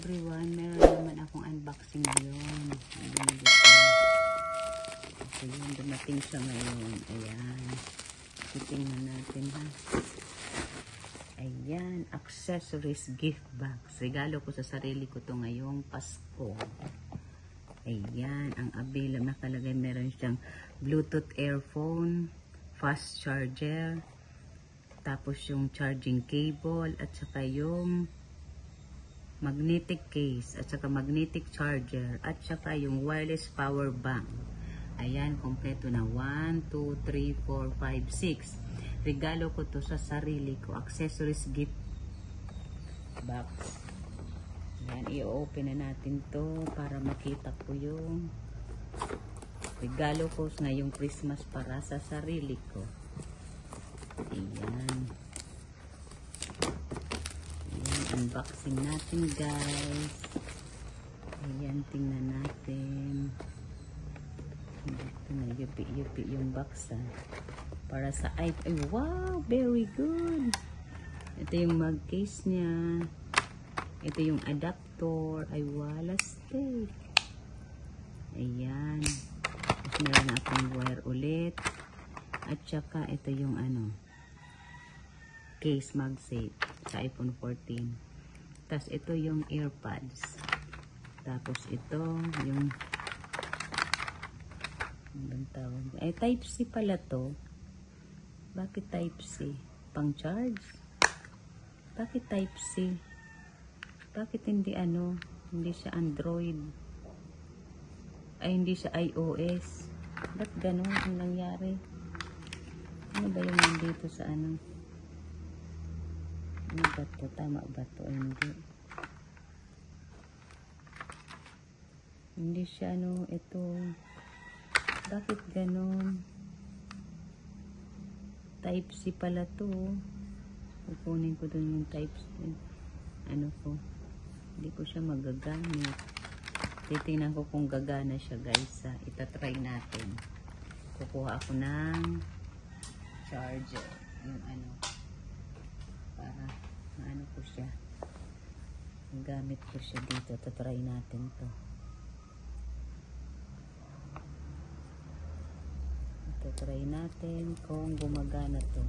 Everyone, meron naman akong unboxing ngayon. So yun, dumating siya ngayon. Ayan. Titingnan natin ha. Ayan, accessories gift box. Regalo ko sa sarili ko to ngayong Pasko. Ayan, ang available nakalagay, meron siyang Bluetooth earphone, fast charger, tapos yung charging cable, at saka yung magnetic case, at saka magnetic charger, at saka yung wireless power bank. Ayan, kompleto na. 1, 2, 3, 4, 5, 6. Regalo ko to sa sarili ko. Accessories gift box. Ayan, i-open na natin to para makita ko yung regalo ko ngayong Christmas para sa sarili ko. Ayan. Ayan, unboxing natin guys. Ayan, tingnan natin. Dito na, yupi-yupi yung box ha. Para sa iPhone. Ay, wow! Very good! Ito yung mag case niya. Ito yung adapter. Ay, wala stick. Ayan. Tapos meron na akong wire ulit. At saka ito yung ano, case MagSafe sa iPhone 14. Tapos ito yung earpods. Tapos ito yung anong tawag? Ay, Type-C pala to. Bakit Type-C? Pang charge? Bakit Type-C? Bakit hindi ano? Hindi siya Android? Ay, hindi siya iOS? Ba't ganun ang nangyari? Ano ba yung nandito sa ano? Ano ba to? Tama ba to? Ay, hindi. Hindi siya ano, ito. Bakit ganun? Type-C pala to. Kukunin ko dun yung Type-C. Ano ko? Hindi ko siya magagamit. Titingnan ko kung gagana siya guys. Itatry natin. Kukuha ako ng charger. Yung ano. Para maano ko siya. Gamit ko siya dito. Tatry natin to. Try natin kung gumagana to.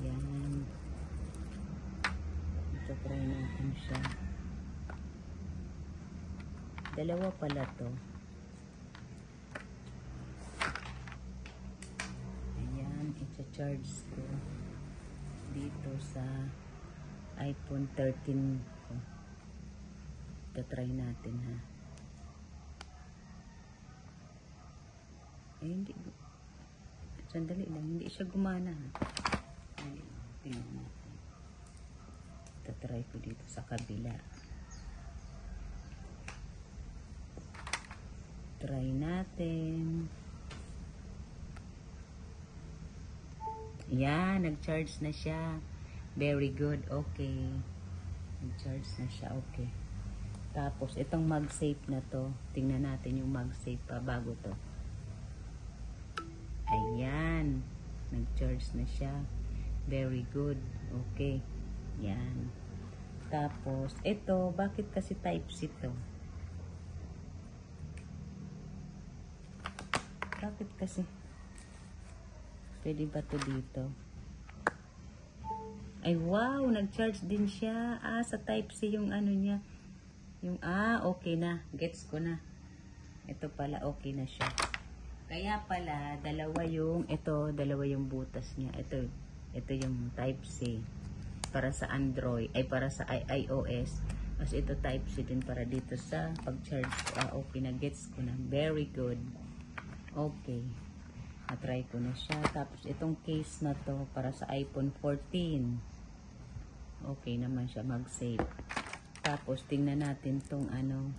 Ayan. Ito try natin siya. Dalawa pala to. Ayan. I-charge ko dito sa iPhone 13 ko. Ito try natin ha. Eh, hindi. Sandali lang. Hindi siya gumana. Tingnan natin. Tatry ko dito sa kabila. Try natin. Yan. Nag-charge na siya. Very good. Okay. Nag-charge na siya. Okay. Tapos, itong MagSafe na to. Tingnan natin yung MagSafe pa bago to. Ayan. Nag-charge na siya. Very good. Okay. Yan. Tapos, ito, bakit kasi Type-C to? Bakit kasi? Pwede ba to dito? Ay, wow! Nag-charge din siya. Sa Type-C yung ano niya. Yung, okay na. Gets ko na. Ito pala, okay na siya. Kaya pala, dalawa yung butas niya. Ito yung Type-C. Para sa Android, ay para sa iOS. Tapos ito Type-C din para dito sa pag-charge ko. Okay na, gets ko na. Very good. Okay. Na-try ko na siya. Tapos itong case na to para sa iPhone 14. Okay naman siya, MagSafe. Tapos tingnan natin tong ano.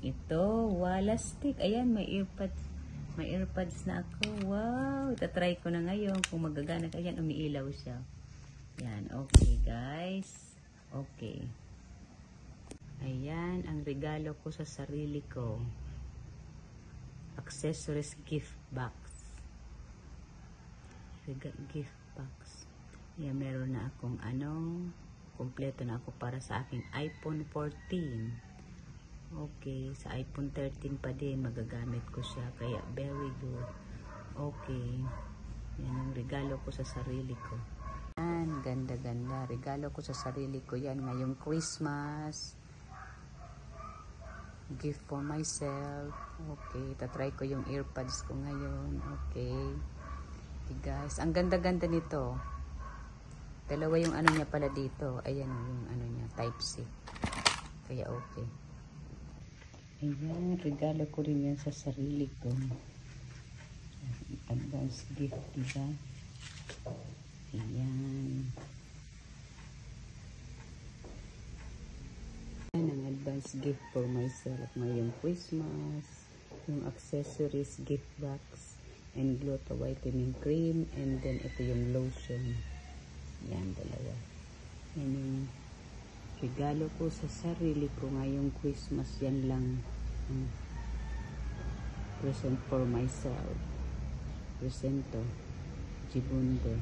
Ito, wala stick. Ayan, may earpods. May earpods na ako. Wow! Itatry ko na ngayon kung magagana. Ayan, umiilaw siya. Yan, okay guys. Okay. Ayan, ang regalo ko sa sarili ko. Accessories gift box. Gift box. Yan, meron na akong kompleto na ako para sa aking iPhone 14. Okay, sa iPhone 13 pa din magagamit ko siya, kaya very good. Okay, yan yung regalo ko sa sarili ko. Yan, ganda-ganda. Regalo ko sa sarili ko yan ngayong Christmas. Gift for myself. Okay, tatry ko yung earpods ko ngayon. Okay. Okay guys, ang ganda-ganda nito. Dalawa yung ano niya pala dito. Ayan yung ano niya, Type-C. Kaya okay. Ayan, regalo ko rin yan sa sarili ko. Advance gift, diba? Ayan. Ayan ang advance gift for myself ngayong Christmas. Yung accessories, gift box, and Gluta vitamin cream, and then ito yung lotion. Yan, dalawa. Yan yung regalo ko sa sarili ko ngayong Christmas. Yan lang present for myself. Presento Jibundo.